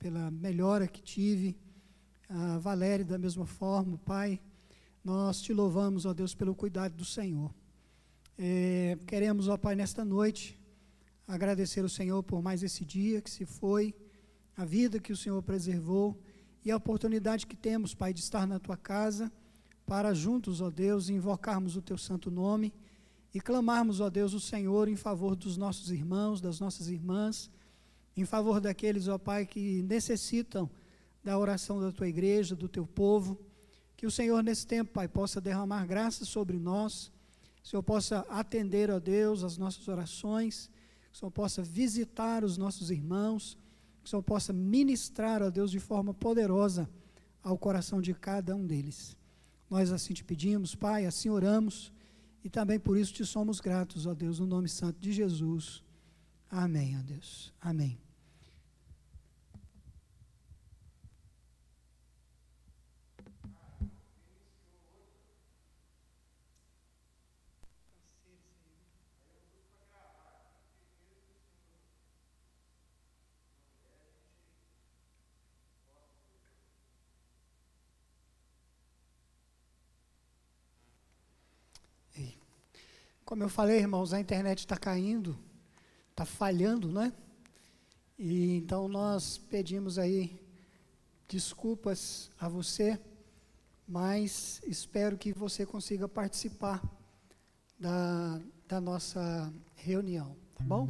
pela melhora que tive, a Valéria da mesma forma, Pai. Nós te louvamos, ó Deus, pelo cuidado do Senhor. Queremos, ó Pai, nesta noite, agradecer ao Senhor por mais esse dia que se foi, a vida que o Senhor preservou e a oportunidade que temos, Pai, de estar na Tua casa, para juntos, ó Deus, invocarmos o Teu santo nome e clamarmos, ó Deus, o Senhor em favor dos nossos irmãos, das nossas irmãs, em favor daqueles, ó Pai, que necessitam da oração da Tua igreja, do Teu povo. Que o Senhor nesse tempo, Pai, possa derramar graça sobre nós, que o Senhor possa atender, ó Deus, as nossas orações, que o Senhor possa visitar os nossos irmãos, que o Senhor possa ministrar, ó Deus, de forma poderosa ao coração de cada um deles. Nós assim te pedimos, Pai, assim oramos, e também por isso te somos gratos, ó Deus, no nome santo de Jesus. Amém, ó Deus. Amém. Como eu falei, irmãos, a internet está caindo, está falhando, né? E então nós pedimos aí desculpas a você, mas espero que você consiga participar da nossa reunião, tá bom?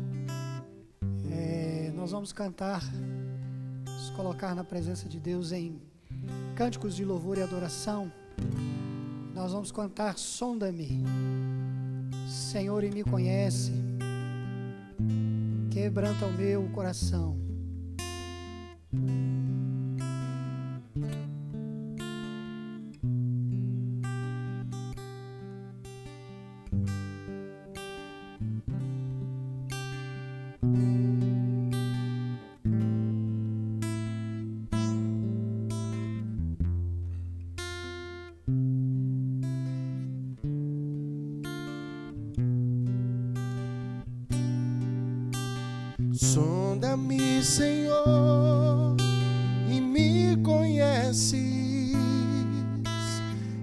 Nós vamos cantar, nos colocar na presença de Deus em cânticos de louvor e adoração. Nós vamos cantar Sonda-me, Senhor, e me conhece, quebranta o meu coração. Sonda-me, Senhor, e me conheces,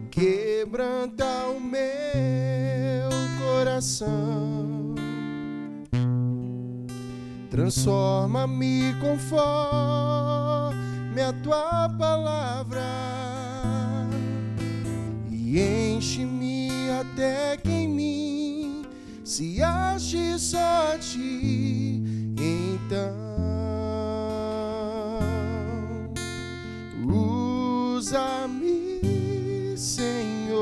quebranta o meu coração, transforma-me conforme a Tua palavra e enche-me até que em mim se ache só Ti. Então, usa-me, Senhor,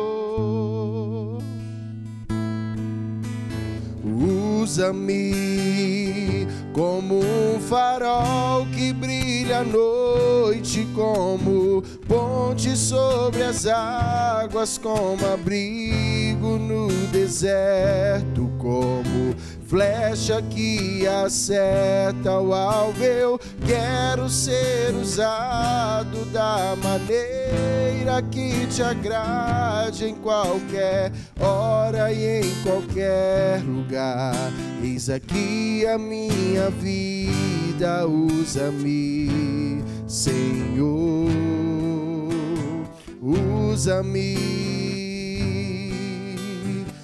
usa-me como um farol que brilha à noite, como ponte sobre as águas, como abrigo no deserto, como flecha que acerta o alvo. Eu quero ser usado da maneira que te agrade, em qualquer hora e em qualquer lugar. Eis aqui a minha vida, usa-me, Senhor, usa-me.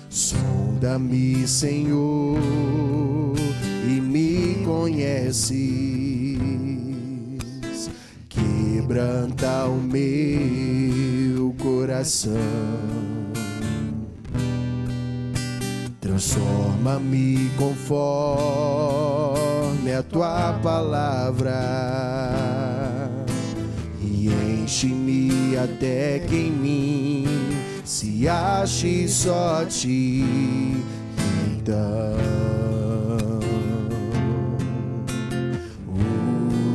Sonda-me, Senhor, e me conheces, quebranta o meu coração, transforma-me conforme a Tua palavra e enche-me até que em mim se ache só Ti. Então,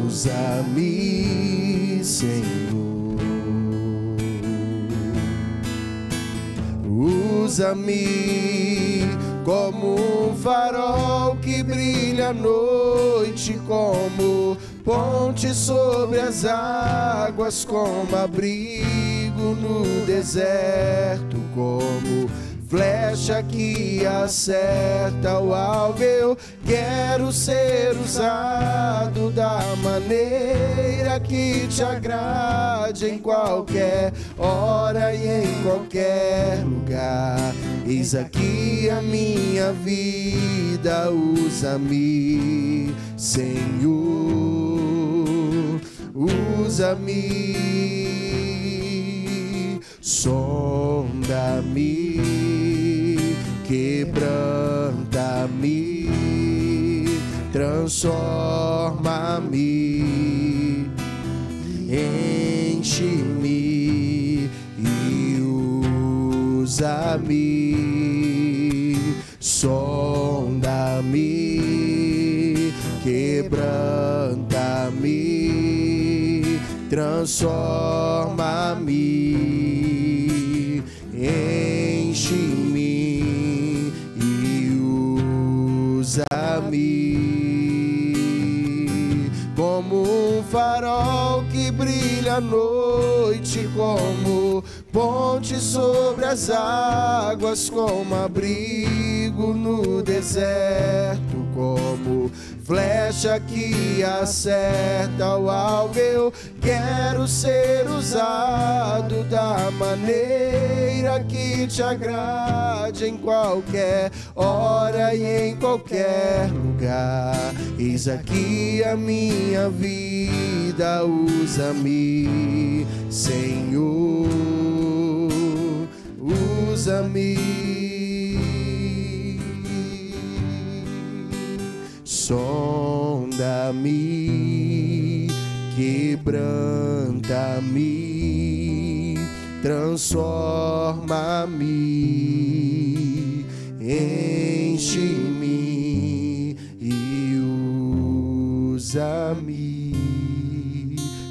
usa-me, Senhor, usa-me como um farol que brilha à noite, como ponte sobre as águas, como abrigo no deserto, como flecha que acerta o alvo. Eu quero ser usado da maneira que te agrade, em qualquer hora e em qualquer lugar. Eis aqui a minha vida, usa-me, Senhor, usa-me, sonda-me, quebranta-me, transforma-me, enche-me e usa-me, sonda-me, quebranta-me, transforma-me, enche-me e usa-me, como um farol que brilha à noite, como ponte sobre as águas, como abrigo no deserto, como flecha que acerta o alvo. Eu quero ser usado da maneira que te agrade, em qualquer hora e em qualquer lugar. Eis aqui a minha vida, usa-me, Senhor, usa-me, sonda-me, quebranta-me, transforma-me, enche-me e usa-me,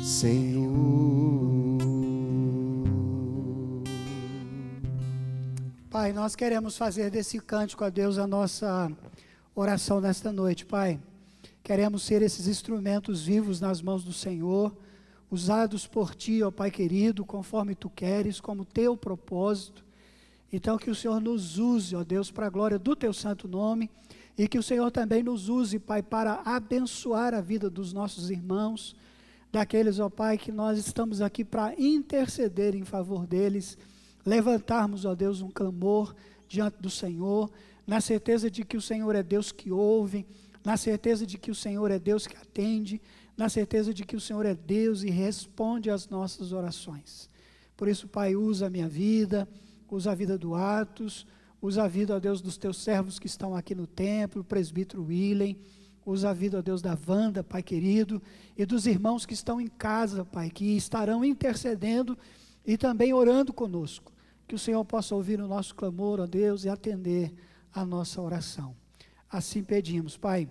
Senhor. Pai, nós queremos fazer desse cântico a Deus a nossa oração nesta noite, Pai. Queremos ser esses instrumentos vivos nas mãos do Senhor, usados por Ti, ó Pai querido, conforme Tu queres, como Teu propósito. Então que o Senhor nos use, ó Deus, para a glória do Teu santo nome, e que o Senhor também nos use, Pai, para abençoar a vida dos nossos irmãos, daqueles, ó Pai, que nós estamos aqui para interceder em favor deles, levantarmos, ó Deus, um clamor diante do Senhor, na certeza de que o Senhor é Deus que ouve, na certeza de que o Senhor é Deus que atende, na certeza de que o Senhor é Deus e responde às nossas orações. Por isso, Pai, usa a minha vida, usa a vida do Atos, usa a vida, ó Deus, dos teus servos que estão aqui no templo, o presbítero Willen, usa a vida, ó Deus, da Wanda, Pai querido, e dos irmãos que estão em casa, Pai, que estarão intercedendo e também orando conosco. Que o Senhor possa ouvir o nosso clamor, ó Deus, e atender a nossa oração. Assim pedimos, Pai,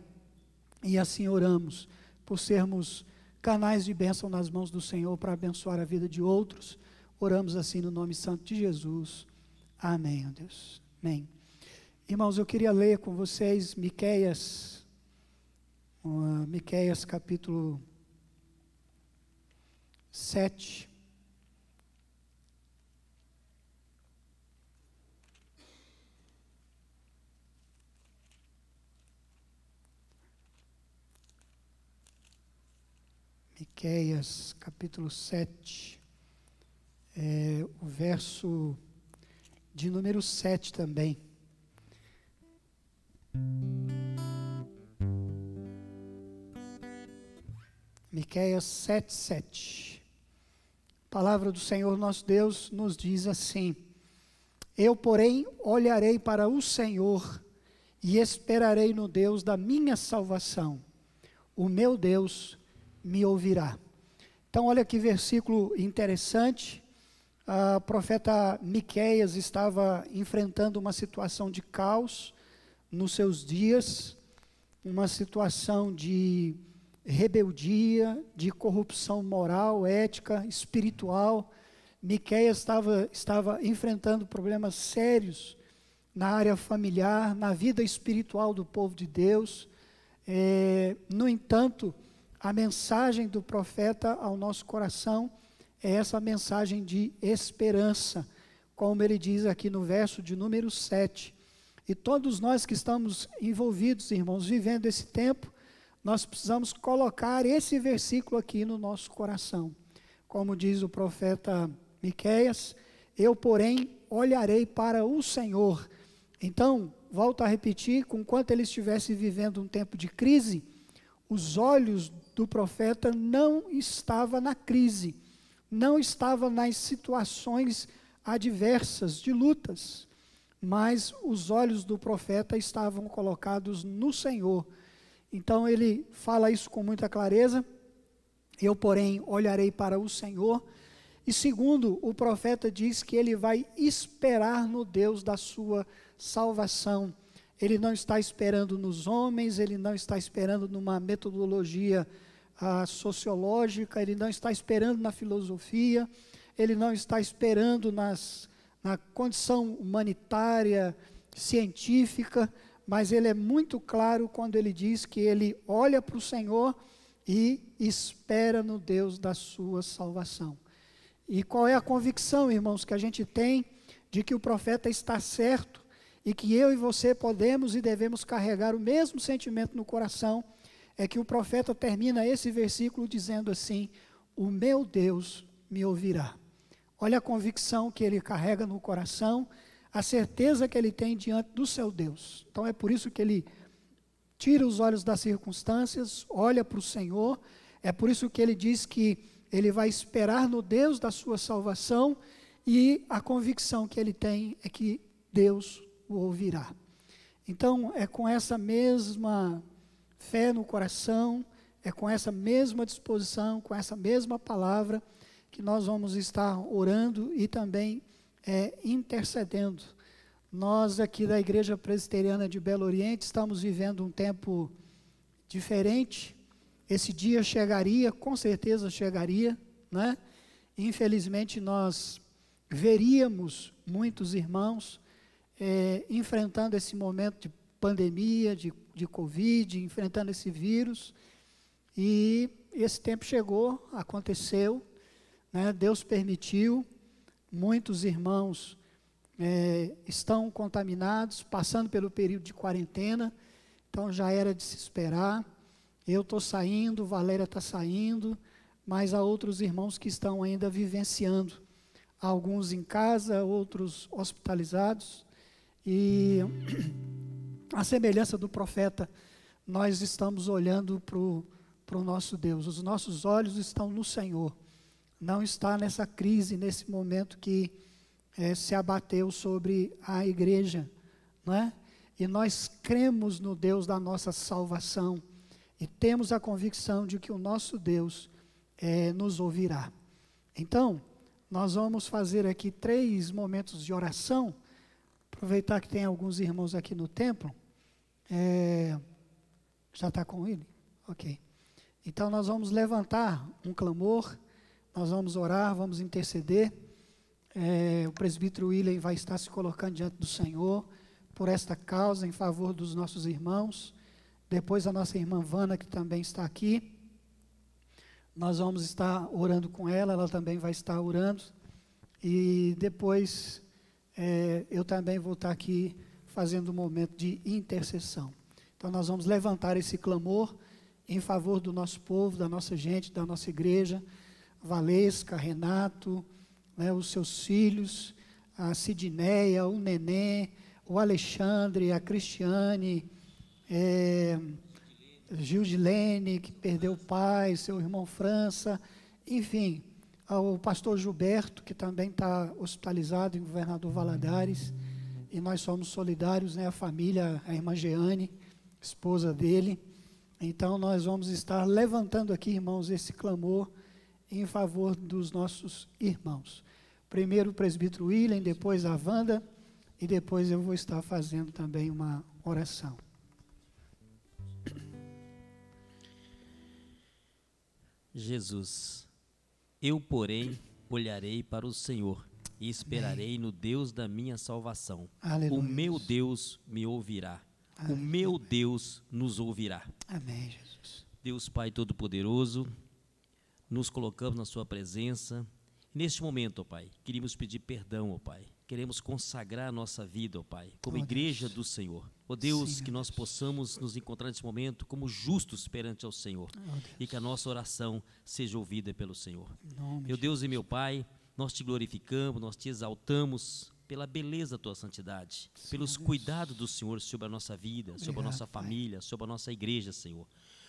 e assim oramos, por sermos canais de bênção nas mãos do Senhor para abençoar a vida de outros. Oramos assim no nome santo de Jesus. Amém, ó Deus. Amém. Irmãos, eu queria ler com vocês Miqueias capítulo 7. Miqueias, capítulo 7, o verso de número 7 também. Miqueias 7:7. A palavra do Senhor nosso Deus nos diz assim: eu, porém, olharei para o Senhor e esperarei no Deus da minha salvação. O meu Deus me ouvirá. Então, olha que versículo interessante. O profeta Miqueias estava enfrentando uma situação de caos nos seus dias, uma situação de rebeldia, de corrupção moral, ética, espiritual. Miqueias estava enfrentando problemas sérios na área familiar, na vida espiritual do povo de Deus. No entanto, a mensagem do profeta ao nosso coração é essa mensagem de esperança. como ele diz aqui no verso de número 7. E todos nós que estamos envolvidos, irmãos, vivendo esse tempo, nós precisamos colocar esse versículo aqui no nosso coração. Como diz o profeta Miqueias, eu, porém, olharei para o Senhor. Então, volto a repetir, enquanto ele estivesse vivendo um tempo de crise, os olhos do profeta não estavam na crise, não estavam nas situações adversas, de lutas, mas os olhos do profeta estavam colocados no Senhor. Então ele fala isso com muita clareza, eu, porém, olharei para o Senhor. E segundo, o profeta diz que ele vai esperar no Deus da sua salvação. Ele não está esperando nos homens, ele não está esperando numa metodologia sociológica, ele não está esperando na filosofia, ele não está esperando na condição humanitária, científica, mas ele é muito claro quando ele diz que ele olha para o Senhor e espera no Deus da sua salvação. E qual é a convicção, irmãos, que a gente tem de que o profeta está certo e que eu e você podemos e devemos carregar o mesmo sentimento no coração? É que o profeta termina esse versículo dizendo assim: o meu Deus me ouvirá. Olha a convicção que ele carrega no coração, a certeza que ele tem diante do seu Deus. Então é por isso que ele tira os olhos das circunstâncias, olha para o Senhor. É por isso que ele diz que ele vai esperar no Deus da sua salvação, e a convicção que ele tem é que Deus o ouvirá. Então é com essa mesma fé no coração, é com essa mesma disposição, com essa mesma palavra, que nós vamos estar orando e também intercedendo. Nós aqui da Igreja Presbiteriana de Belo Oriente estamos vivendo um tempo diferente. Esse dia chegaria, com certeza chegaria, né? Infelizmente nós veríamos muitos irmãos enfrentando esse momento de pandemia, de Covid, enfrentando esse vírus, e esse tempo chegou, aconteceu, né? Deus permitiu, muitos irmãos estão contaminados, passando pelo período de quarentena, então já era de se esperar. Eu estou saindo, Valéria está saindo, mas há outros irmãos que estão ainda vivenciando, alguns em casa, outros hospitalizados, e a semelhança do profeta, nós estamos olhando para o nosso Deus, os nossos olhos estão no Senhor, não está nessa crise, nesse momento que se abateu sobre a igreja, não é? E nós cremos no Deus da nossa salvação, e temos a convicção de que o nosso Deus nos ouvirá. Então, nós vamos fazer aqui 3 momentos de oração, aproveitar que tem alguns irmãos aqui no templo. Já está com ele? Ok. Então nós vamos levantar um clamor, nós vamos orar, vamos interceder. O presbítero William vai estar se colocando diante do Senhor por esta causa, em favor dos nossos irmãos. Depois a nossa irmã Vana, que também está aqui, nós vamos estar orando com ela, ela também vai estar orando. E depois eu também vou estar aqui fazendo um momento de intercessão. Então nós vamos levantar esse clamor em favor do nosso povo, da nossa gente, da nossa igreja, Valesca, Renato, né, os seus filhos, a Sidneia, o Nenê, o Alexandre, a Cristiane, Gildilene, que perdeu o pai, seu irmão França, enfim, o pastor Gilberto, que também está hospitalizado em Governador Valadares, e nós somos solidários, né, a família, a irmã Jeane, esposa dele. Então nós vamos estar levantando aqui, irmãos, esse clamor em favor dos nossos irmãos. Primeiro o presbítero William, depois a Wanda, e depois eu vou estar fazendo também uma oração. Jesus, eu, porém, olharei para o Senhor e esperarei no Deus da minha salvação. Aleluia. O meu Deus me ouvirá. Aleluia. O meu Deus nos ouvirá. Amém, Jesus. Deus Pai Todo-Poderoso, nos colocamos na sua presença Neste momento, ó Pai, queríamos pedir perdão, ó Pai. Queremos consagrar a nossa vida, ó Pai, como igreja do Senhor. Ó Deus, que nós possamos nos encontrar nesse momento como justos perante ao Senhor. E que a nossa oração seja ouvida pelo Senhor. Meu Deus e meu Pai, nós te glorificamos, nós te exaltamos pela beleza da tua santidade, pelos cuidados do Senhor sobre a nossa vida, sobre a nossa família, sobre a nossa igreja, Senhor.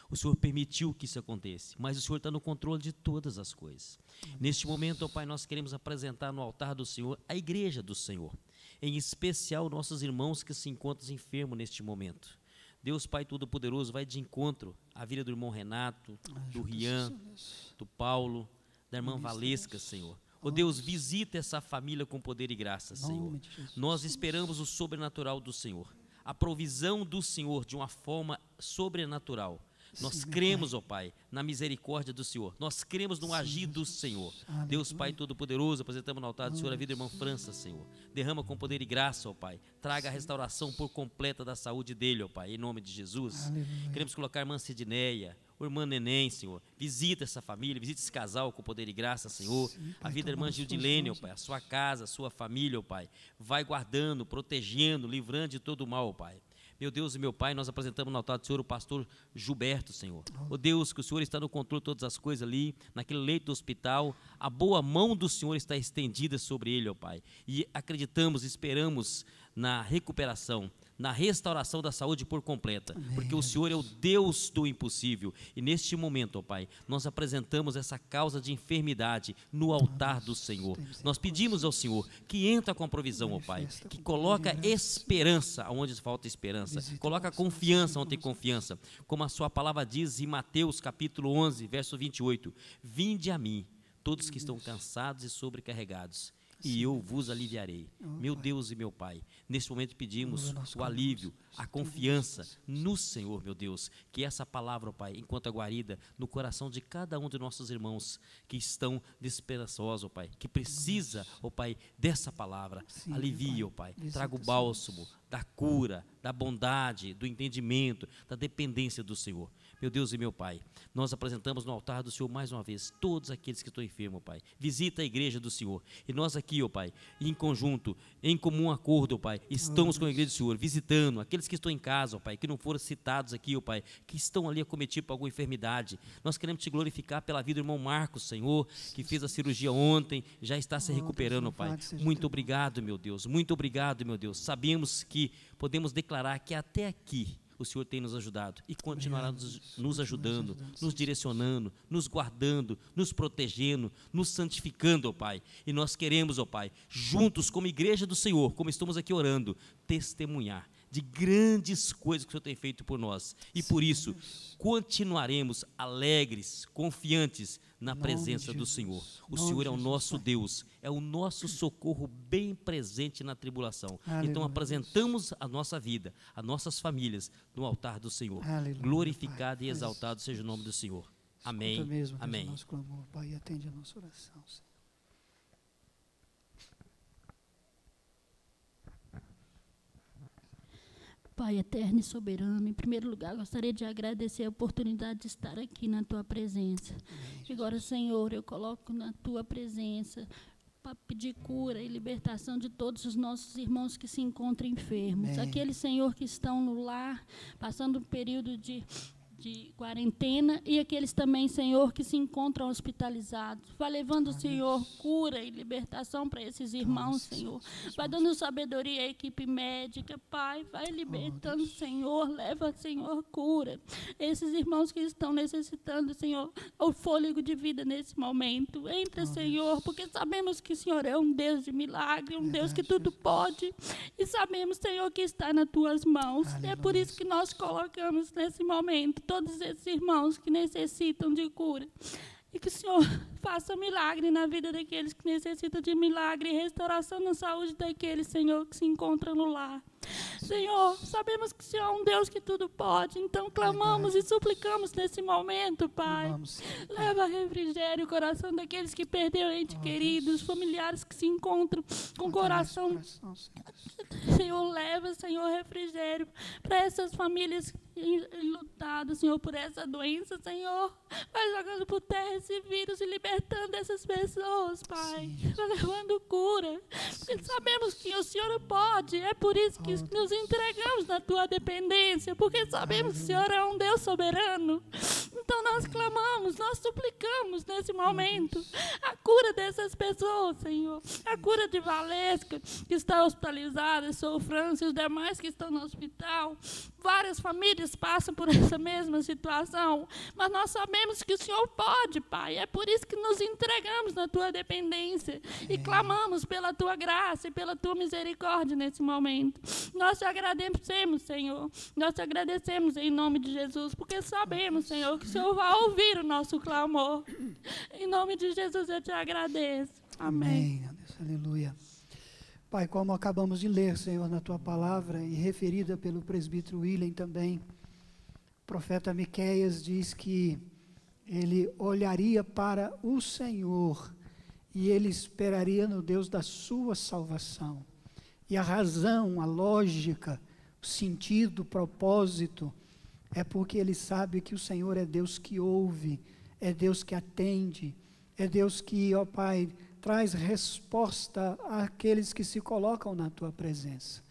O Senhor permitiu que isso acontecesse, mas o Senhor está no controle de todas as coisas. Neste momento, ó Pai, nós queremos apresentar no altar do Senhor a igreja do Senhor, em especial nossos irmãos que se encontram enfermos neste momento. Deus Pai Todo-Poderoso, vai de encontro à vida do irmão Renato, do Rian, do Paulo, da irmã Valesca, Senhor. Ó Deus, visita essa família com poder e graça, Senhor. Nós esperamos o sobrenatural do Senhor, a provisão do Senhor de uma forma sobrenatural. Nós cremos, ó Pai, na misericórdia do Senhor. Nós cremos no agir do Senhor. Deus Pai Todo-Poderoso, apresentamos no altar do Senhor a vida do irmão França, Senhor. Derrama com poder e graça, ó Pai. Traga a restauração por completa da saúde dele, ó Pai, em nome de Jesus. Queremos colocar a irmã Sidneia, o irmão Neném, Senhor. Visita essa família, visita esse casal com poder e graça, Senhor. A vida da irmã Gildilene, ó Pai, a sua casa, a sua família, ó Pai. Vai guardando, protegendo, livrando de todo o mal, ó Pai. Meu Deus e meu Pai, nós apresentamos no altar do Senhor o pastor Gilberto, Senhor. Ó Deus, que o Senhor está no controle de todas as coisas ali, naquele leito do hospital. A boa mão do Senhor está estendida sobre ele, ó Pai. E acreditamos, esperamos na recuperação, na restauração da saúde por completa, porque o Senhor é o Deus do impossível. E neste momento, ó Pai, nós apresentamos essa causa de enfermidade no altar do Senhor. Nós pedimos ao Senhor que entra com a provisão, ó Pai, que coloca esperança onde falta esperança, coloca confiança onde tem confiança, como a sua palavra diz em Mateus capítulo 11, verso 28, vinde a mim, todos que estão cansados e sobrecarregados, e eu vos aliviarei. Meu Deus e meu Pai, neste momento pedimos o alívio, a confiança no Senhor, meu Deus, que essa palavra, ó Pai, enquanto guarida no coração de cada um de nossos irmãos que estão desesperançosos, ó Pai, que precisa, ó Pai, dessa palavra. Alivie, ó Pai, traga o bálsamo da cura, da bondade, do entendimento, da dependência do Senhor. Meu Deus e meu Pai, nós apresentamos no altar do Senhor mais uma vez todos aqueles que estão enfermos, ó Pai. Visita a igreja do Senhor. E nós aqui, ó Pai, em conjunto, em comum acordo, ó Pai, estamos com a igreja do Senhor, visitando aqueles que estão em casa, ó Pai, que não foram citados aqui, ó Pai, que estão ali acometidos por alguma enfermidade. Nós queremos te glorificar pela vida do irmão Marcos, Senhor, que fez a cirurgia ontem, já está se recuperando, ó Pai. Muito obrigado, meu Deus, muito obrigado, meu Deus. Sabemos que podemos declarar que até aqui o Senhor tem nos ajudado e continuará nos ajudando, nos direcionando, nos guardando, nos protegendo, nos santificando, ó Pai. E nós queremos, ó Pai, juntos como igreja do Senhor, como estamos aqui orando, testemunhar de grandes coisas que o Senhor tem feito por nós. E por isso, continuaremos alegres, confiantes na presença do Senhor. O Senhor é o nosso Deus, é o nosso socorro bem presente na tribulação. Então apresentamos a nossa vida, as nossas famílias no altar do Senhor. Glorificado e exaltado seja o nome do Senhor. Amém. Amém. Nosso clamor, Pai, e atende a nossa oração, Senhor. Pai eterno e soberano, em primeiro lugar, gostaria de agradecer a oportunidade de estar aqui na Tua presença. E agora, Senhor, eu coloco na Tua presença para pedir cura e libertação de todos os nossos irmãos que se encontram enfermos. Aqueles, Senhor, que estão no lar, passando um período de quarentena, e aqueles também, Senhor, que se encontram hospitalizados. Vai levando, Senhor, cura e libertação para esses irmãos, Senhor. Vai dando sabedoria à equipe médica, Pai. Vai libertando, Senhor. Leva, Senhor, cura. Esses irmãos que estão necessitando, Senhor, o fôlego de vida nesse momento. Entra, Senhor, porque sabemos que o Senhor é um Deus de milagre, um Deus que tudo pode. E sabemos, Senhor, que está nas Tuas mãos. É por isso que nós colocamos nesse momento todos esses irmãos que necessitam de cura. E que o Senhor faça milagre na vida daqueles que necessitam de milagre e restauração na saúde daqueles, Senhor, que se encontram no lar. Senhor, sabemos que o Senhor é um Deus que tudo pode, então clamamos e suplicamos nesse momento, Pai. Leva refrigério o coração daqueles que perderam entes queridos, familiares que se encontram com o coração. Senhor, leva, Senhor, refrigério para essas famílias enlutado, Senhor, por essa doença, Senhor. Vai jogando por terra esse vírus e libertando essas pessoas, Pai. Vai levando cura. Porque sabemos que o Senhor pode. É por isso que nos entregamos na tua dependência. Porque sabemos que o Senhor é um Deus soberano. Então nós clamamos, nós suplicamos nesse momento a cura dessas pessoas, Senhor. A cura de Valesca, que está hospitalizada, Sou França e os demais que estão no hospital. Várias famílias passam por essa mesma situação, mas nós sabemos que o Senhor pode, Pai. É por isso que nos entregamos na tua dependência e clamamos pela tua graça e pela tua misericórdia nesse momento. Nós te agradecemos, Senhor. Nós te agradecemos em nome de Jesus, porque sabemos, Senhor, que o Senhor vai ouvir o nosso clamor. Em nome de Jesus eu te agradeço. Amém. Amém. Aleluia. Pai, como acabamos de ler, Senhor, na tua palavra, e referida pelo presbítero William também, o profeta Miqueias diz que ele olharia para o Senhor e ele esperaria no Deus da sua salvação. E a razão, a lógica, o sentido, o propósito, é porque ele sabe que o Senhor é Deus que ouve, é Deus que atende, é Deus que, ó Pai, traz resposta àqueles que se colocam na tua presença.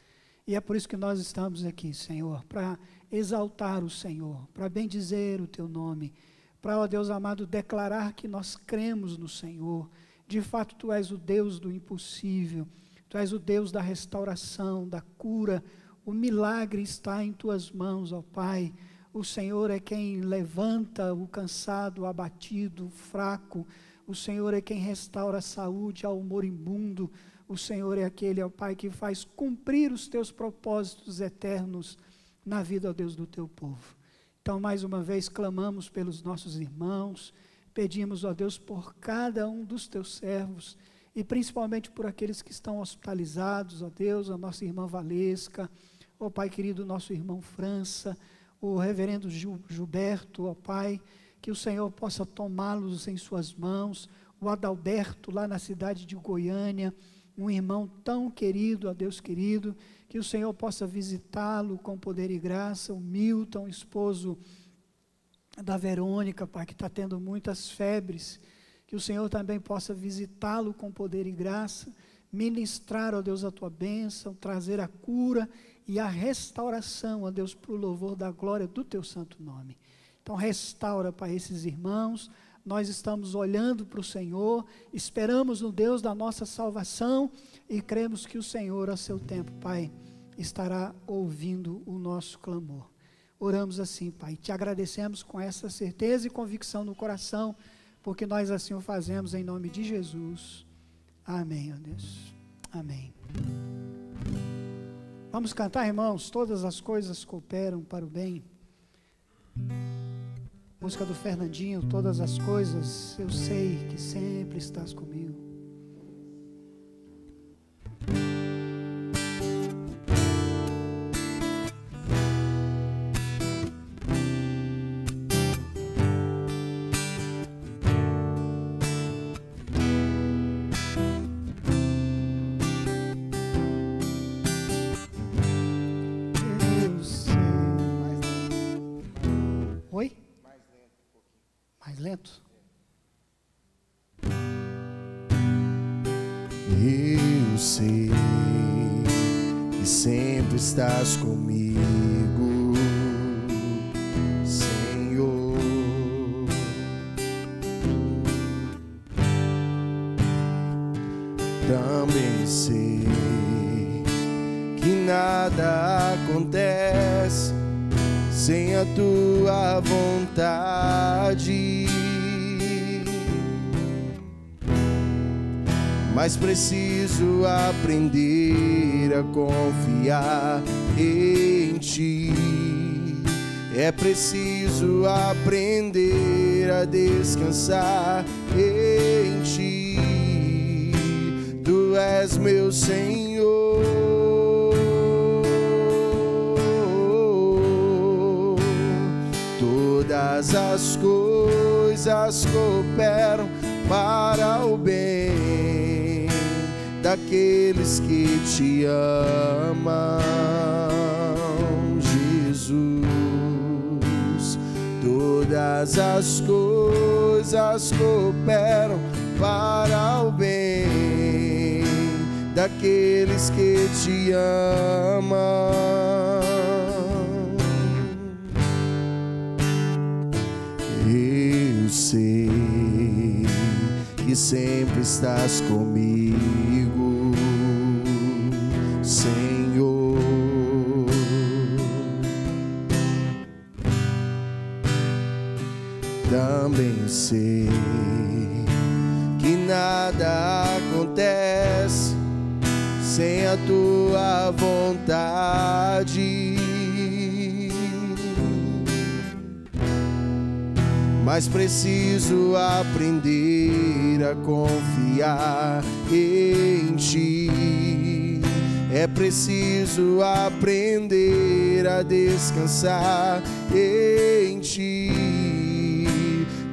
E é por isso que nós estamos aqui, Senhor, para exaltar o Senhor, para bendizer o teu nome, para, ó Deus amado, declarar que nós cremos no Senhor. De fato, tu és o Deus do impossível, tu és o Deus da restauração, da cura. O milagre está em tuas mãos, ó Pai. O Senhor é quem levanta o cansado, o abatido, o fraco. O Senhor é quem restaura a saúde ao moribundo. O Senhor é aquele, ó Pai, que faz cumprir os teus propósitos eternos na vida, ó Deus, do teu povo. Então, mais uma vez, clamamos pelos nossos irmãos, pedimos, ó Deus, por cada um dos teus servos, e principalmente por aqueles que estão hospitalizados, ó Deus, a nossa irmã Valesca, ó Pai querido, nosso irmão França, o reverendo Gilberto, ó Pai, que o Senhor possa tomá-los em suas mãos, o Adalberto lá na cidade de Goiânia, um irmão tão querido, ó Deus querido, que o Senhor possa visitá-lo com poder e graça, o Milton, esposo da Verônica, Pai, que está tendo muitas febres, que o Senhor também possa visitá-lo com poder e graça, ministrar, ó Deus, a tua bênção, trazer a cura e a restauração, ó Deus, para o louvor da glória do teu santo nome. Então restaura, Pai, esses irmãos. Nós estamos olhando para o Senhor, esperamos no Deus da nossa salvação e cremos que o Senhor, a seu tempo, Pai, estará ouvindo o nosso clamor. Oramos assim, Pai, te agradecemos com essa certeza e convicção no coração, porque nós assim o fazemos em nome de Jesus. Amém, ó Deus. Amém. Vamos cantar, irmãos, todas as coisas cooperam para o bem. Música do Fernandinho, todas as coisas, eu sei que sempre estás comigo. Eu sei que sempre estás comigo, Senhor. Também sei que nada acontece sem a tua vontade, mas preciso aprender a confiar em ti. É preciso aprender a descansar em ti. Tu és meu Senhor. Todas as coisas cooperam para o bem daqueles que te amam, Jesus. Todas as coisas cooperam para o bem daqueles que te amam. Eu sei que sempre estás comigo, Senhor. Também sei que nada acontece sem a tua vontade, mas preciso aprender a confiar em ti. É preciso aprender a descansar em ti.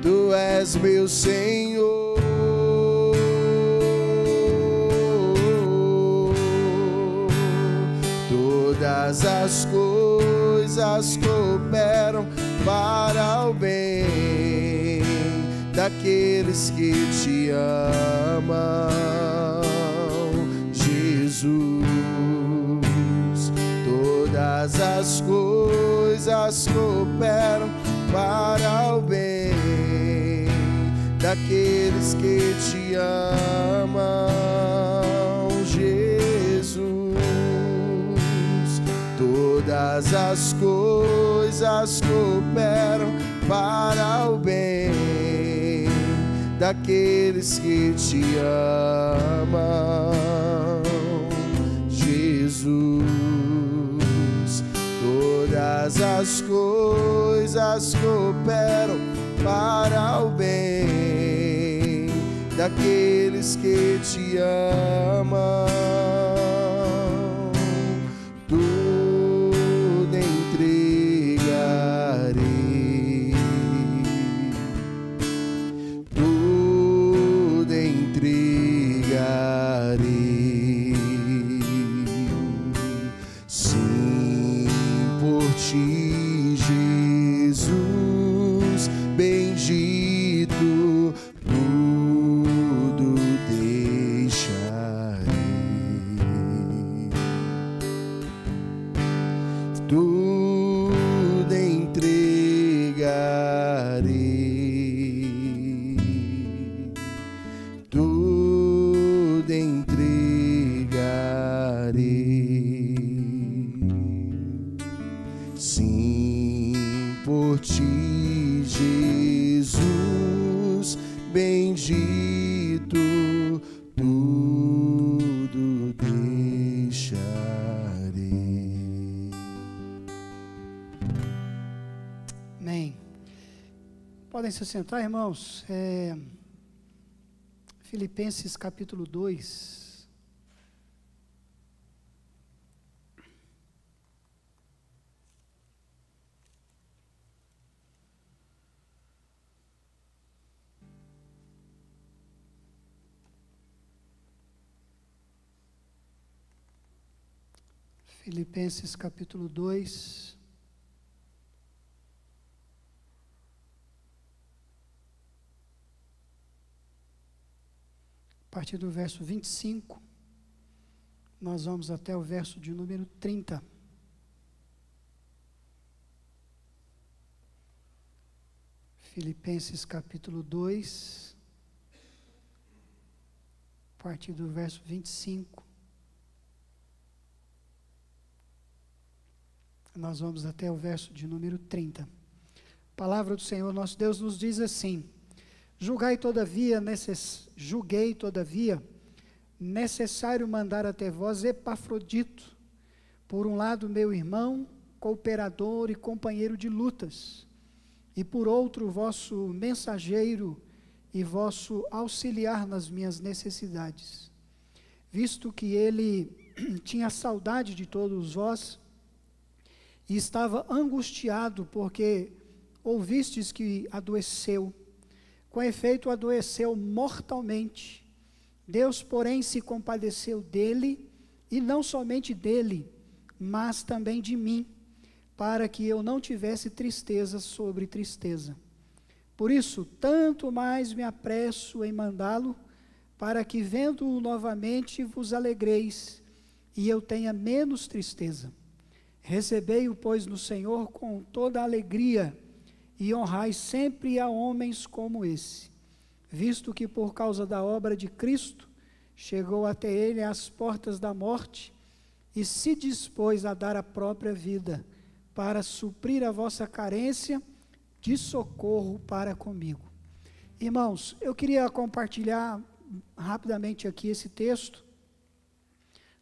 Tu és meu Senhor. Todas as coisas cooperam para o bem daqueles que te amam, Jesus. Todas as coisas cooperam para o bem daqueles que te amam, Jesus. Todas as coisas cooperam para o bem daqueles que te amam, Jesus. Todas as coisas cooperam para o bem daqueles que te amam. Tudo entregarei, tudo entregarei, sim, por ti, Jesus bendito, tudo deixarei, tudo entregarei, tudo entregarei, sim, por ti, Jesus bendito, tudo deixarei. Amém. Podem se sentar, irmãos. Filipenses capítulo 2. Filipenses capítulo 2. A partir do verso 25, nós vamos até o verso de número 30. Filipenses capítulo 2, a partir do verso 25. Nós vamos até o verso de número 30. A palavra do Senhor nosso Deus nos diz assim: Julguei todavia necessário mandar até vós Epafrodito, por um lado meu irmão, cooperador e companheiro de lutas, e por outro vosso mensageiro e vosso auxiliar nas minhas necessidades, visto que ele tinha saudade de todos vós e estava angustiado porque ouvistes que adoeceu. Com efeito, adoeceu mortalmente. Deus, porém, se compadeceu dele, e não somente dele, mas também de mim, para que eu não tivesse tristeza sobre tristeza. Por isso, tanto mais me apresso em mandá-lo, para que, vendo-o novamente, vos alegreis, e eu tenha menos tristeza. Recebei-o, pois, no Senhor com toda a alegria, e honrai sempre a homens como esse, visto que por causa da obra de Cristo, chegou até ele às portas da morte, e se dispôs a dar a própria vida, para suprir a vossa carência de socorro para comigo. Irmãos, eu queria compartilhar rapidamente aqui esse texto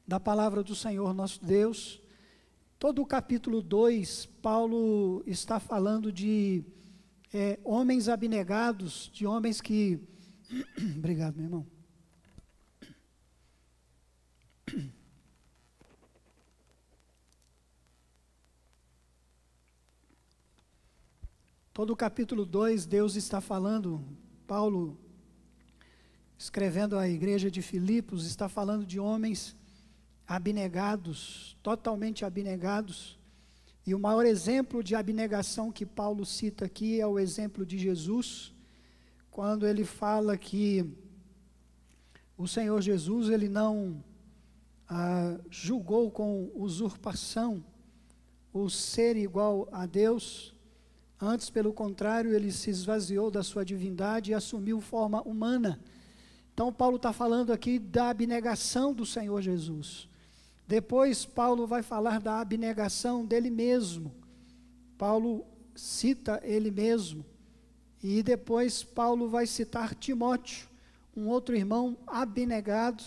da palavra do Senhor nosso Deus. Todo o capítulo 2, Paulo está falando de homens abnegados, de homens que... Obrigado, meu irmão. Todo o capítulo 2, Deus está falando, Paulo, escrevendo à igreja de Filipos, está falando de homens abnegados, totalmente abnegados. E o maior exemplo de abnegação que Paulo cita aqui é o exemplo de Jesus, quando ele fala que o Senhor Jesus, ele não julgou com usurpação o ser igual a Deus. Antes, pelo contrário, ele se esvaziou da sua divindade e assumiu forma humana. Então, Paulo está falando aqui da abnegação do Senhor Jesus. Depois, Paulo vai falar da abnegação dele mesmo. Paulo cita ele mesmo. E depois, Paulo vai citar Timóteo, um outro irmão abnegado,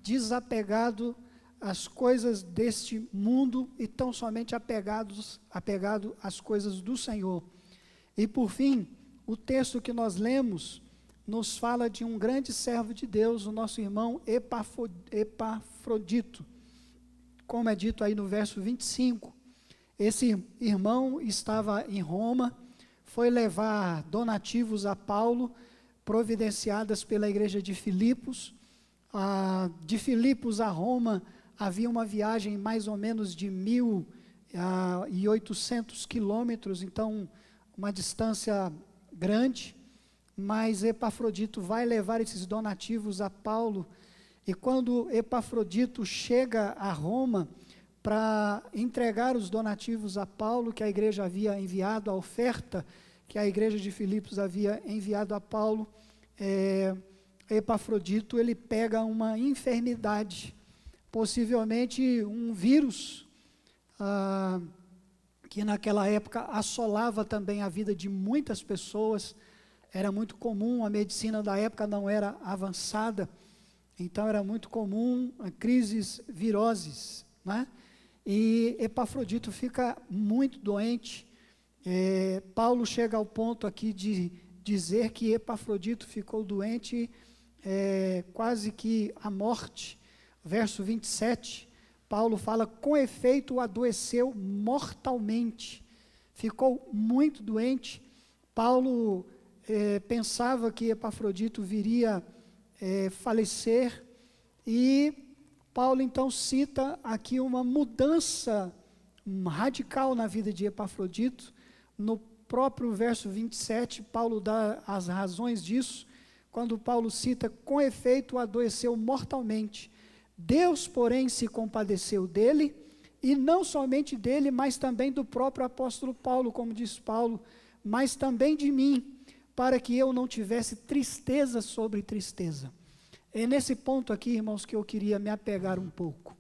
desapegado às coisas deste mundo e tão somente apegado às coisas do Senhor. E por fim, o texto que nós lemos nos fala de um grande servo de Deus, o nosso irmão Epafrodito. Como é dito aí no verso 25, esse irmão estava em Roma, foi levar donativos a Paulo, providenciadas pela igreja de Filipos. De Filipos a Roma havia uma viagem mais ou menos de 1.800 quilômetros, então uma distância grande, mas Epafrodito vai levar esses donativos a Paulo, e quando Epafrodito chega a Roma para entregar os donativos a Paulo, que a igreja havia enviado, a oferta que a igreja de Filipos havia enviado a Paulo, Epafrodito, ele pega uma enfermidade, possivelmente um vírus, que naquela época assolava também a vida de muitas pessoas. Era muito comum, a medicina da época não era avançada, então era muito comum crises viroses, né? E Epafrodito fica muito doente. Paulo chega ao ponto aqui de dizer que Epafrodito ficou doente quase que à morte. Verso 27, Paulo fala: com efeito adoeceu mortalmente, ficou muito doente. Paulo pensava que Epafrodito viria falecer, e Paulo então cita aqui uma mudança radical na vida de Epafrodito. No próprio verso 27, Paulo dá as razões disso, quando Paulo cita: com efeito adoeceu mortalmente, Deus, porém, se compadeceu dele, e não somente dele, mas também do próprio apóstolo Paulo, como diz Paulo, mas também de mim, para que eu não tivesse tristeza sobre tristeza. É nesse ponto aqui, irmãos, que eu queria me apegar um pouco.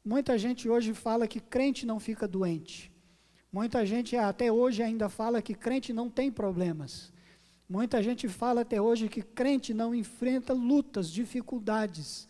Muita gente hoje fala que crente não fica doente. Muita gente até hoje ainda fala que crente não tem problemas. Muita gente fala até hoje que crente não enfrenta lutas, dificuldades.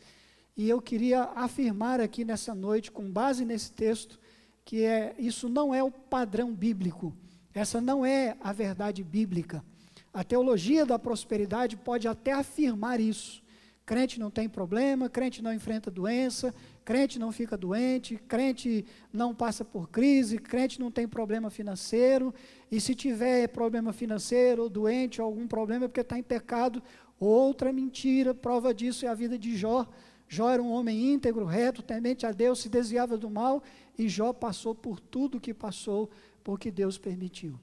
E eu queria afirmar aqui nessa noite, com base nesse texto, que isso não é o padrão bíblico. Essa não é a verdade bíblica. A teologia da prosperidade pode até afirmar isso. Crente não tem problema, crente não enfrenta doença, crente não fica doente, crente não passa por crise, crente não tem problema financeiro, e se tiver problema financeiro, ou doente, ou algum problema, é porque está em pecado. Outra mentira, prova disso é a vida de Jó. Jó era um homem íntegro, reto, temente a Deus, se desviava do mal, e Jó passou por tudo o que passou, porque Deus permitiu.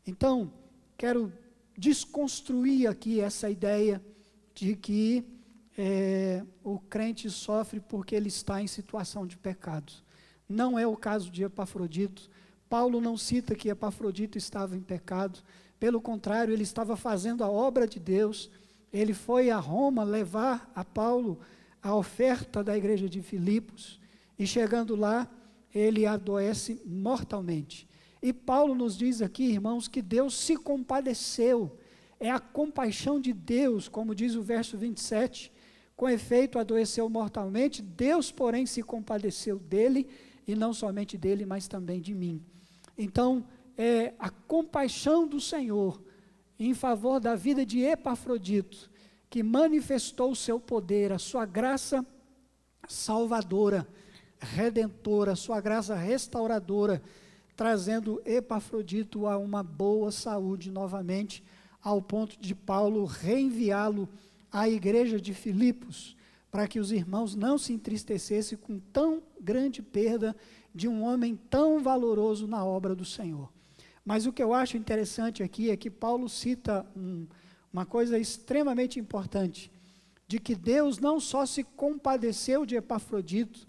Então, quero desconstruir aqui essa ideia de que o crente sofre porque ele está em situação de pecado. Não é o caso de Epafrodito. Paulo não cita que Epafrodito estava em pecado. Pelo contrário, ele estava fazendo a obra de Deus. Ele foi a Roma levar a Paulo a oferta da igreja de Filipos. E chegando lá, ele adoece mortalmente. E Paulo nos diz aqui, irmãos, que Deus se compadeceu. É a compaixão de Deus, como diz o verso 27, com efeito adoeceu mortalmente, Deus, porém, se compadeceu dele, e não somente dele, mas também de mim. Então, é a compaixão do Senhor em favor da vida de Epafrodito, que manifestou o seu poder, a sua graça salvadora, redentora, a sua graça restauradora, trazendo Epafrodito a uma boa saúde novamente, ao ponto de Paulo reenviá-lo à igreja de Filipos, para que os irmãos não se entristecessem com tão grande perda de um homem tão valoroso na obra do Senhor. Mas o que eu acho interessante aqui é que Paulo cita uma coisa extremamente importante, de que Deus não só se compadeceu de Epafrodito,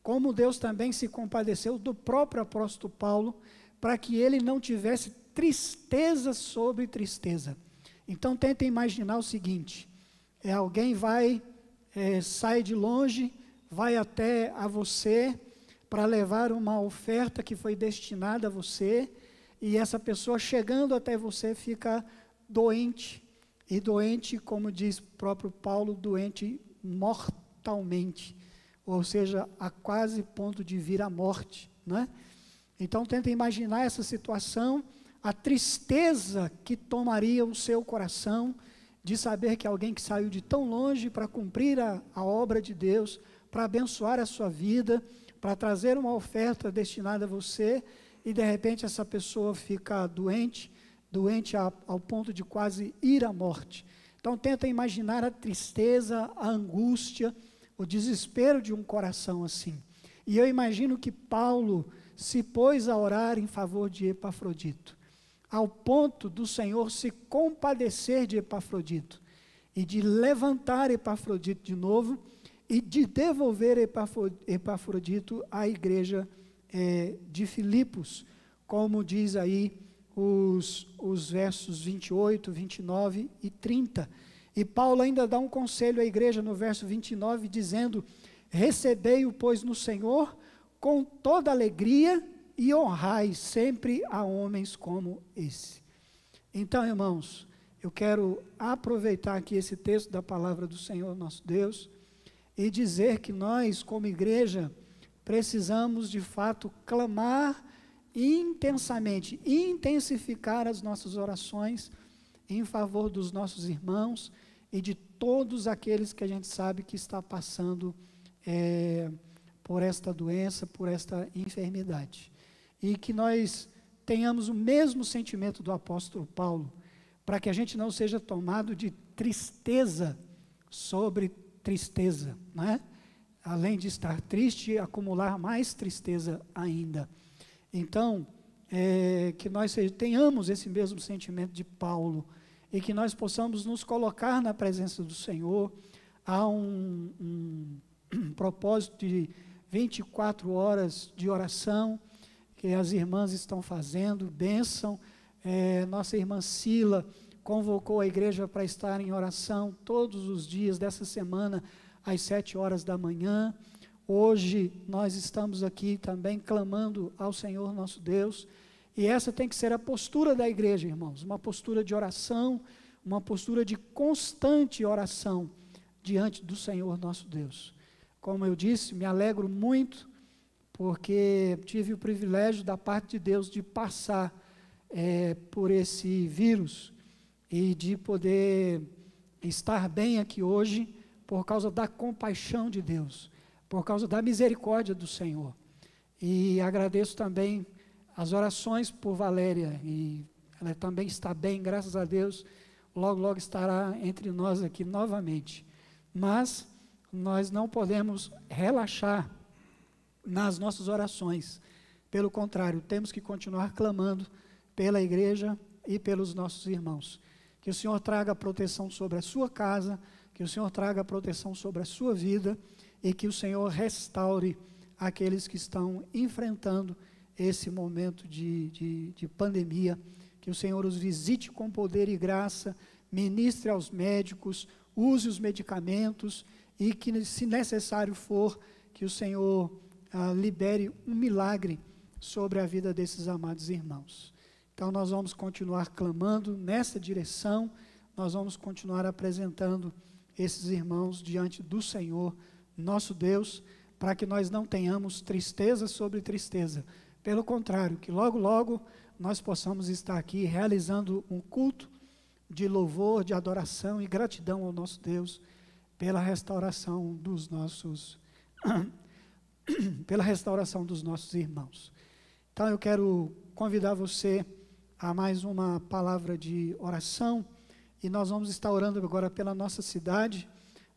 como Deus também se compadeceu do próprio apóstolo Paulo, para que ele não tivesse tristeza sobre tristeza. Então tentem imaginar o seguinte, alguém sai de longe, vai até a você para levar uma oferta que foi destinada a você, e essa pessoa chegando até você fica doente, e doente, como diz o próprio Paulo, doente mortalmente, ou seja, a quase ponto de vir à morte, né? Então tentem imaginar essa situação, a tristeza que tomaria o seu coração, de saber que alguém que saiu de tão longe para cumprir a obra de Deus, para abençoar a sua vida, para trazer uma oferta destinada a você, e de repente essa pessoa fica doente ao ponto de quase ir à morte. Então tenta imaginar a tristeza, a angústia, o desespero de um coração assim. E eu imagino que Paulo se pôs a orar em favor de Epafrodito, ao ponto do Senhor se compadecer de Epafrodito, e de levantar Epafrodito de novo, e de devolver Epafrodito à igreja de Filipos, como diz aí os versos 28, 29 e 30. E Paulo ainda dá um conselho à igreja no verso 29, dizendo: recebei-o, pois, no Senhor, com toda alegria, e honrai sempre a homens como esse. Então, irmãos, eu quero aproveitar aqui esse texto da palavra do Senhor nosso Deus, e dizer que nós, como igreja, precisamos de fato clamar intensamente, intensificar as nossas orações em favor dos nossos irmãos e de todos aqueles que a gente sabe que está passando por esta doença, por esta enfermidade. E que nós tenhamos o mesmo sentimento do apóstolo Paulo, para que a gente não seja tomado de tristeza sobre tristeza, né? Além de estar triste, acumular mais tristeza ainda. Então, que nós tenhamos esse mesmo sentimento de Paulo, e que nós possamos nos colocar na presença do Senhor. Há um propósito de 24 horas de oração, que as irmãs estão fazendo, bênção. Nossa irmã Sila convocou a igreja para estar em oração todos os dias dessa semana, às 7 horas da manhã. Hoje nós estamos aqui também clamando ao Senhor nosso Deus, e essa tem que ser a postura da igreja, irmãos, uma postura de oração, uma postura de constante oração diante do Senhor nosso Deus. Como eu disse, me alegro muito, porque tive o privilégio da parte de Deus de passar por esse vírus, e de poder estar bem aqui hoje, por causa da compaixão de Deus, por causa da misericórdia do Senhor. E agradeço também as orações por Valéria, e ela também está bem, graças a Deus, logo, logo estará entre nós aqui novamente. Mas nós não podemos relaxar nas nossas orações, pelo contrário, temos que continuar clamando pela igreja e pelos nossos irmãos. Que o Senhor traga proteção sobre a sua casa, que o Senhor traga proteção sobre a sua vida e que o Senhor restaure aqueles que estão enfrentando esse momento de pandemia. Que o Senhor os visite com poder e graça, ministre aos médicos, use os medicamentos e que, se necessário for, que o Senhor libere um milagre sobre a vida desses amados irmãos. Então nós vamos continuar clamando nessa direção, nós vamos continuar apresentando esses irmãos diante do Senhor, nosso Deus, para que nós não tenhamos tristeza sobre tristeza. Pelo contrário, que logo, logo nós possamos estar aqui realizando um culto de louvor, de adoração e gratidão ao nosso Deus pela restauração dos nossos irmãos. Então eu quero convidar você a mais uma palavra de oração, e nós vamos estar orando agora pela nossa cidade,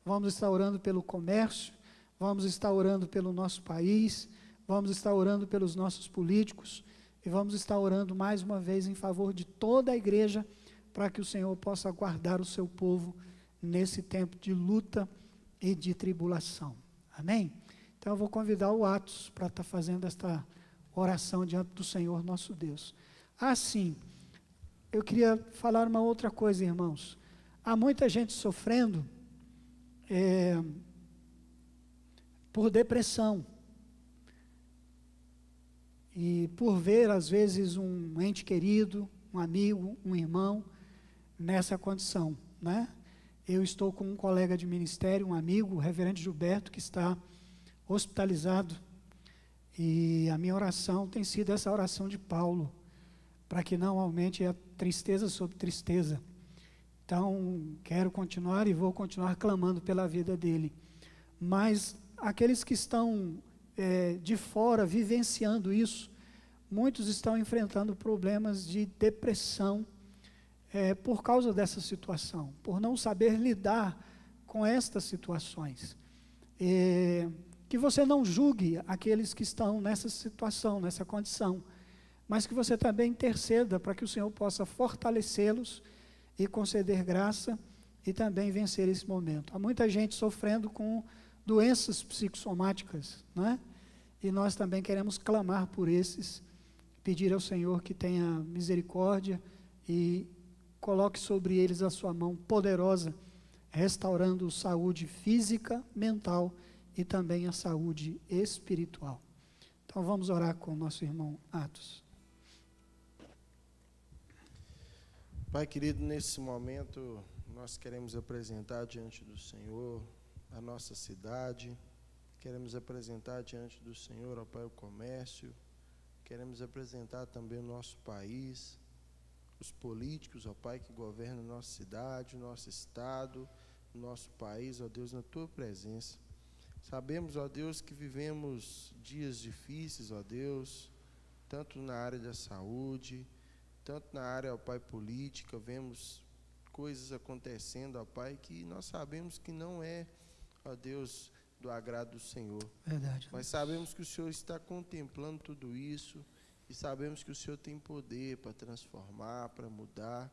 vamos estar orando pelo comércio, vamos estar orando pelo nosso país, vamos estar orando pelos nossos políticos, e vamos estar orando mais uma vez em favor de toda a igreja, para que o Senhor possa guardar o seu povo nesse tempo de luta e de tribulação. Amém? Então eu vou convidar o Atos para estar fazendo esta oração diante do Senhor nosso Deus. Assim, eu queria falar uma outra coisa, irmãos. Há muita gente sofrendo por depressão. E por ver, às vezes, um ente querido, um amigo, um irmão, nessa condição, né? Eu estou com um colega de ministério, um amigo, o reverendo Gilberto, que está hospitalizado. E a minha oração tem sido essa oração de Paulo, para que não aumente a tristeza sobre tristeza. Então, quero continuar e vou continuar clamando pela vida dele. Mas aqueles que estão de fora, vivenciando isso, muitos estão enfrentando problemas de depressão por causa dessa situação, por não saber lidar com estas situações. Que você não julgue aqueles que estão nessa situação, nessa condição, mas que você também interceda para que o Senhor possa fortalecê-los e conceder graça e também vencer esse momento. Há muita gente sofrendo com doenças psicossomáticas, né? E nós também queremos clamar por esses, pedir ao Senhor que tenha misericórdia e coloque sobre eles a sua mão poderosa, restaurando saúde física, mental e também a saúde espiritual. Então vamos orar com o nosso irmão Atos. Pai querido, nesse momento nós queremos apresentar diante do Senhor a nossa cidade, queremos apresentar diante do Senhor, ó Pai, o comércio, queremos apresentar também o nosso país, os políticos, ó Pai, que governam a nossa cidade, o nosso estado, o nosso país, ó Deus, na Tua presença. Sabemos, ó Deus, que vivemos dias difíceis, ó Deus, tanto na área da saúde, tanto na área, ó Pai, política, vemos coisas acontecendo, ó Pai, que nós sabemos que não é, ó Deus, do agrado do Senhor. Verdade. Mas sabemos que o Senhor está contemplando tudo isso e sabemos que o Senhor tem poder para transformar, para mudar.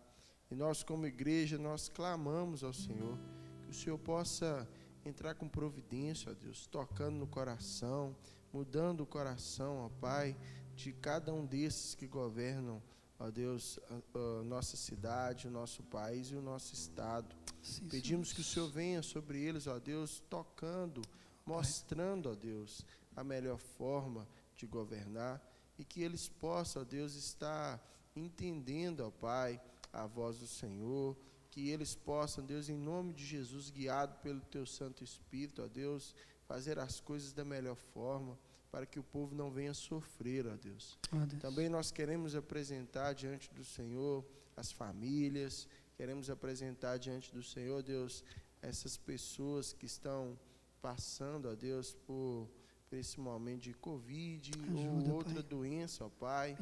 E nós, como igreja, nós clamamos ao Senhor que o Senhor possa entrar com providência, ó Deus, tocando no coração, mudando o coração, ó Pai, de cada um desses que governam, ó Deus, a nossa cidade, o nosso país e o nosso estado. Sim, pedimos que o Senhor venha sobre eles, ó Deus, tocando, mostrando, ó Deus, a melhor forma de governar e que eles possam, ó Deus, estar entendendo, ó Pai, a voz do Senhor, que eles possam, Deus, em nome de Jesus, guiado pelo Teu Santo Espírito, ó Deus, fazer as coisas da melhor forma, para que o povo não venha sofrer, ó Deus. Também nós queremos apresentar diante do Senhor as famílias, queremos apresentar diante do Senhor, Deus, essas pessoas que estão passando, ó Deus, por esse momento de Covid ou outra doença, ó Pai,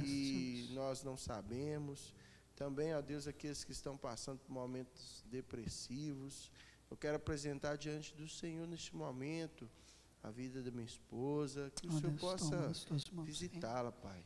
que nós não sabemos. Também, ó Deus, aqueles que estão passando por momentos depressivos. Eu quero apresentar diante do Senhor neste momento a vida da minha esposa, que o Senhor possa visitá-la, Pai.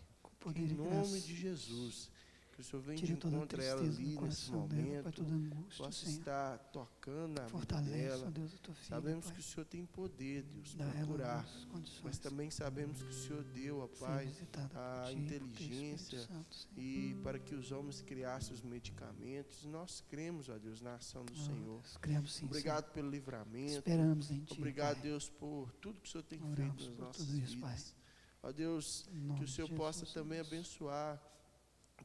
Em nome de Jesus, que que o Senhor venha de Tire toda a encontro a ela tristeza ali no nesse coração dela, Pai, momento, toda angústia, possa Senhor. estar tocando na vida Fortalece, ó dela. Deus, a tua filha, Sabemos Pai. que o Senhor tem poder, Deus, Dá para ela curar, as condições. mas também sabemos que o Senhor deu, ó Ser Pai, visitada por a ti, pelo teu inteligência Espírito Santo, Senhor. e para que os homens criassem os medicamentos. Nós cremos, ó Deus, na ação do Senhor. Nós cremos sim, Obrigado pelo Senhor. livramento. Esperamos em ti, Obrigado, Pai. Deus, por tudo que o Senhor tem Oramos feito nas por nossas tudo isso, Pai. vidas. Ó Deus, Em nome que o de Senhor Jesus, possa ó também Deus. abençoar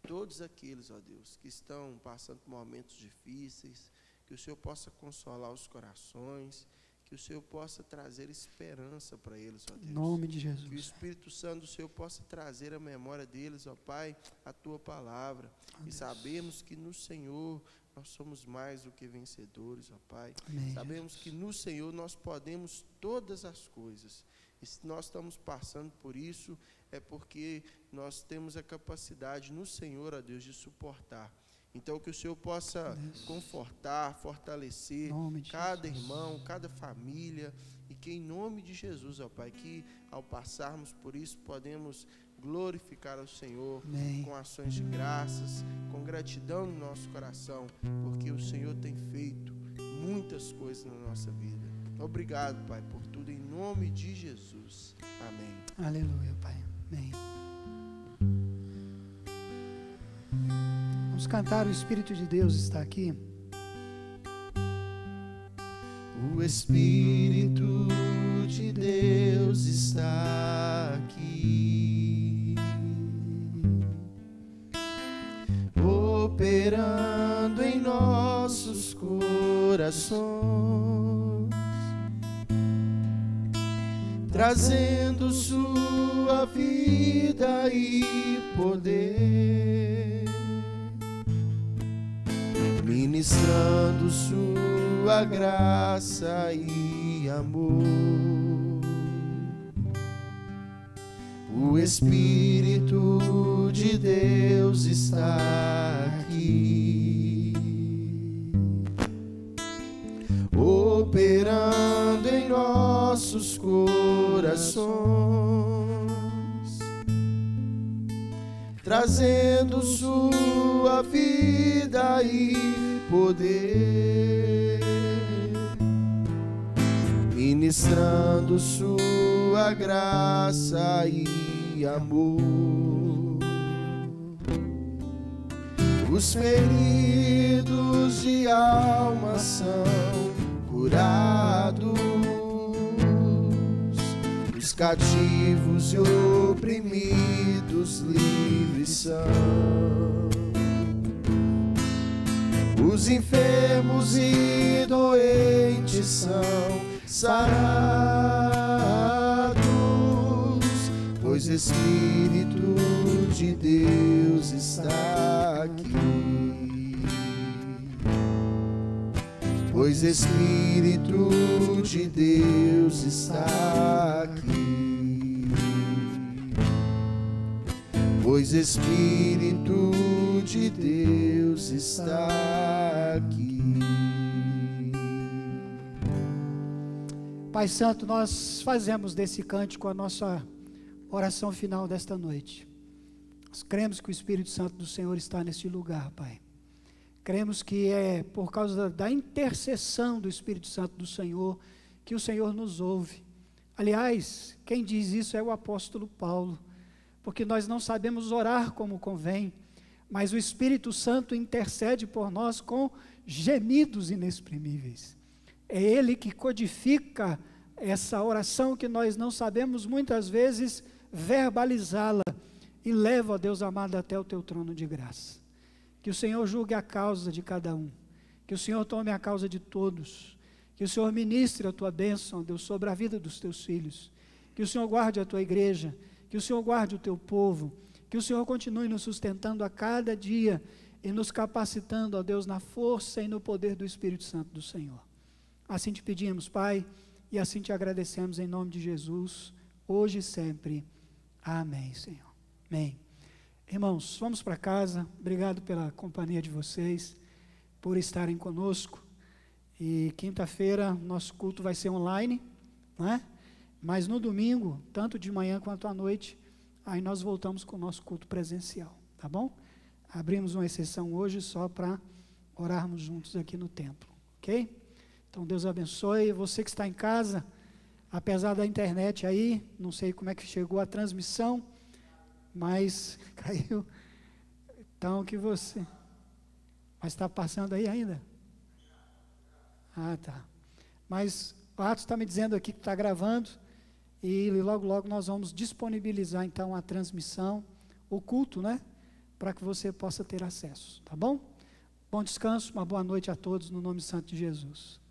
todos aqueles, ó Deus, que estão passando por momentos difíceis, que o Senhor possa consolar os corações, que o Senhor possa trazer esperança para eles, ó Em Deus. nome de Que o Jesus. Espírito Santo do Senhor possa trazer à memória deles, ó Pai, a Tua palavra. E Deus. sabemos que no Senhor nós somos mais do que vencedores, ó Pai. Amém, Sabemos Jesus. que no Senhor nós podemos todas as coisas. E se nós estamos passando por isso, é porque nós temos a capacidade no Senhor, ó Deus, de suportar. Então, que o Senhor possa Deus. confortar, fortalecer Em nome de cada Jesus. irmão, cada família, e que em nome de Jesus, ó Pai, que ao passarmos por isso, podemos glorificar ao Senhor Amém. com ações de graças, com gratidão no nosso coração, porque o Senhor tem feito muitas coisas na nossa vida. Obrigado, Pai, por tudo, em nome de Jesus. Amém. Aleluia, Pai. Amém. Vamos cantar, o Espírito de Deus está aqui. O Espírito de Deus está aqui, operando em nossos corações, trazendo sua vida e poder, ministrando sua graça e amor. O Espírito de Deus está aqui, operando em nossos corações, trazendo sua vida e poder, ministrando sua graça e amor. Os feridos de alma são curados, os cativos e oprimidos livres são, os enfermos e doentes são sarados, pois Espírito de Deus está aqui, pois Espírito de Deus está aqui, pois Espírito de Deus está aqui. Pai Santo, nós fazemos desse cântico a nossa oração final desta noite. Nós cremos que o Espírito Santo do Senhor está neste lugar, Pai. Cremos que é por causa da intercessão do Espírito Santo do Senhor que o Senhor nos ouve. Aliás, quem diz isso é o apóstolo Paulo, porque nós não sabemos orar como convém, mas o Espírito Santo intercede por nós com gemidos inexprimíveis. É Ele que codifica essa oração que nós não sabemos muitas vezes verbalizá-la e leva, ó Deus amado, até o teu trono de graça. Que o Senhor julgue a causa de cada um, que o Senhor tome a causa de todos, que o Senhor ministre a tua bênção, ó Deus, sobre a vida dos teus filhos, que o Senhor guarde a tua igreja, que o Senhor guarde o teu povo, que o Senhor continue nos sustentando a cada dia e nos capacitando, ó Deus, na força e no poder do Espírito Santo do Senhor. Assim te pedimos, Pai, e assim te agradecemos em nome de Jesus, hoje e sempre. Amém, Senhor. Amém. Irmãos, vamos para casa. Obrigado pela companhia de vocês, por estarem conosco. E quinta-feira nosso culto vai ser online, não é? Mas no domingo, tanto de manhã quanto à noite, aí nós voltamos com o nosso culto presencial, tá bom? abrimos uma exceção hoje só para orarmos juntos aqui no templo, ok? Então Deus abençoe. Você que está em casa, apesar da internet aí, não sei como é que chegou a transmissão, mas caiu. Então que você... Mas está passando aí ainda? Ah, tá. Mas o Atos está me dizendo aqui que está gravando, e logo, logo nós vamos disponibilizar então a transmissão, o culto, né? Para que você possa ter acesso, tá bom? Bom descanso, uma boa noite a todos, no nome santo de Jesus.